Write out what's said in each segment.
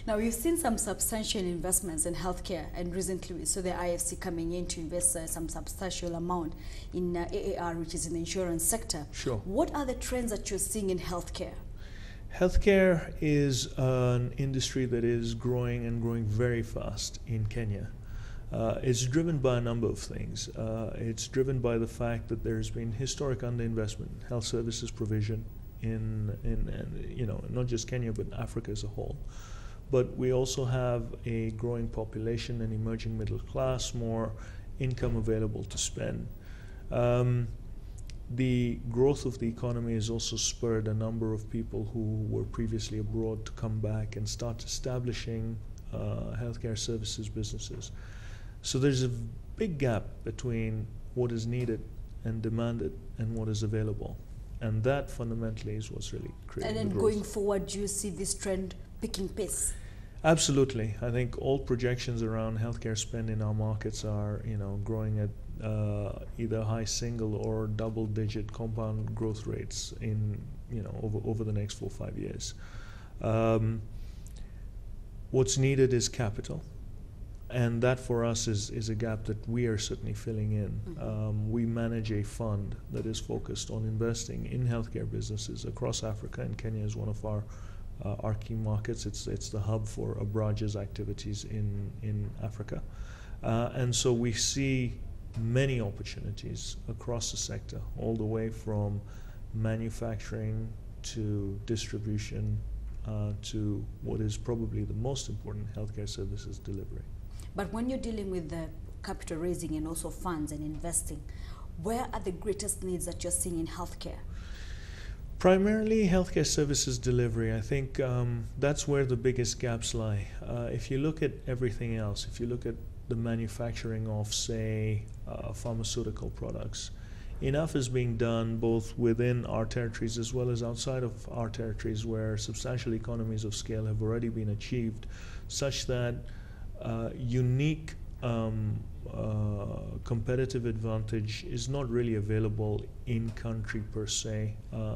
Now, we've seen some substantial investments in healthcare, and recently we saw the IFC coming in to invest some substantial amount in AAR, which is in the insurance sector. Sure. What are the trends that you're seeing in healthcare? Healthcare is an industry that is growing and growing very fast in Kenya. It's driven by a number of things. It's driven by the fact that there's been historic underinvestment in health services provision in not just Kenya but Africa as a whole. But we also have a growing population, an emerging middle class, more income available to spend. The growth of the economy has also spurred a number of people who were previously abroad to come back and start establishing healthcare services businesses. So there's a big gap between what is needed and demanded and what is available. And that fundamentally is what's really creating the growth. And then going forward, do you see this trend picking pace? Absolutely. I think all projections around healthcare spend in our markets are, growing at either high single or double-digit compound growth rates in, over the next 4 or 5 years. What's needed is capital. And that for us is a gap that we are certainly filling in. We manage a fund that is focused on investing in healthcare businesses across Africa, and Kenya is one of our key markets. It's the hub for Abraaj's activities in Africa. And so we see many opportunities across the sector, all the way from manufacturing to distribution to what is probably the most important, healthcare services delivery. But when you're dealing with the capital raising and also funds and investing, where are the greatest needs that you're seeing in healthcare? Primarily healthcare services delivery. I think that's where the biggest gaps lie. If you look at everything else, if you look at the manufacturing of, say, pharmaceutical products, enough is being done both within our territories as well as outside of our territories, where substantial economies of scale have already been achieved, such that unique competitive advantage is not really available in country per se,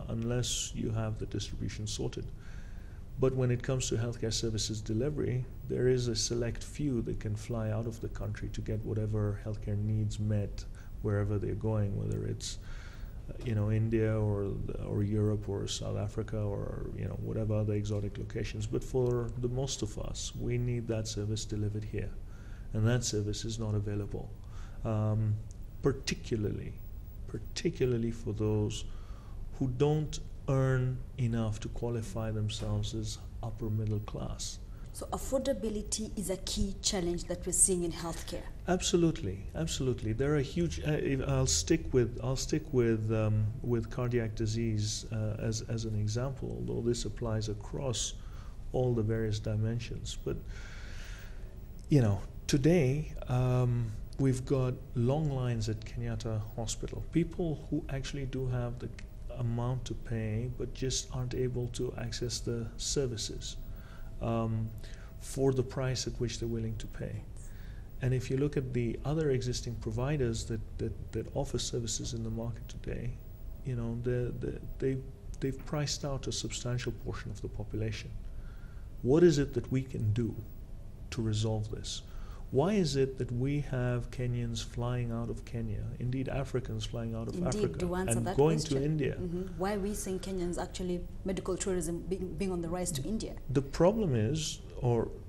unless you have the distribution sorted. But when it comes to healthcare services delivery, there is a select few that can fly out of the country to get whatever healthcare needs met wherever they're going, whether it's India or Europe or South Africa or whatever other exotic locations. But for the most of us, we need that service delivered here, and that service is not available, particularly for those who don't earn enough to qualify themselves as upper middle class. So affordability is a key challenge that we're seeing in healthcare. Absolutely, absolutely. There are huge. I'll stick with cardiac disease as an example, although this applies across all the various dimensions. But today we've got long lines at Kenyatta Hospital. People who actually do have the amount to pay, but just aren't able to access the services for the price at which they're willing to pay. And if you look at the other existing providers that offer services in the market today, they've priced out a substantial portion of the population. What is it that we can do to resolve this? Why is it that we have Kenyans flying out of Kenya, indeed Africans flying out of Africa and going to India? Why are we seeing Kenyans actually, medical tourism being on the rise to India? The problem is,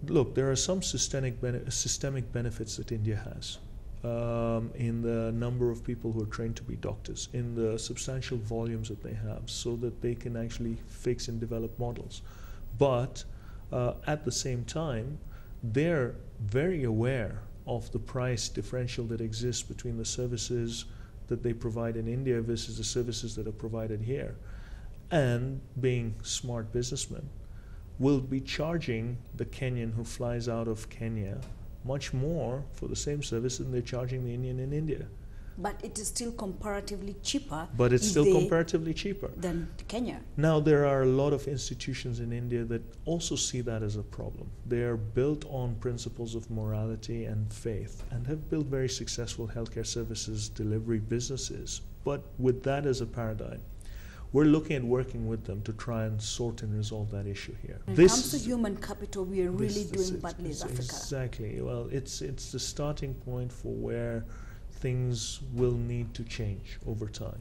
look, there are some systemic benefits that India has in the number of people who are trained to be doctors, in the substantial volumes that they have, so that they can actually fix and develop models. But at the same time, they're very aware of the price differential that exists between the services that they provide in India versus the services that are provided here. And being smart businessmen, will be charging the Kenyan who flies out of Kenya much more for the same service than they're charging the Indian in India. But it is still comparatively cheaper. But it's still comparatively cheaper than Kenya. Now, there are a lot of institutions in India that also see that as a problem. They are built on principles of morality and faith and have built very successful healthcare services delivery businesses. But with that as a paradigm, we're looking at working with them to try and sort and resolve that issue here. When it comes to human capital, we are really doing badly as Africa. Exactly. Well, it's the starting point for where things will need to change over time.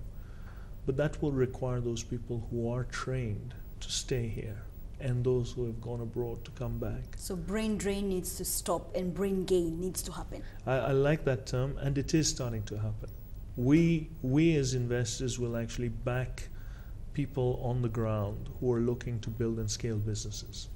But that will require those people who are trained to stay here and those who have gone abroad to come back. So brain drain needs to stop and brain gain needs to happen. I like that term, and it is starting to happen. We as investors will actually back people on the ground who are looking to build and scale businesses.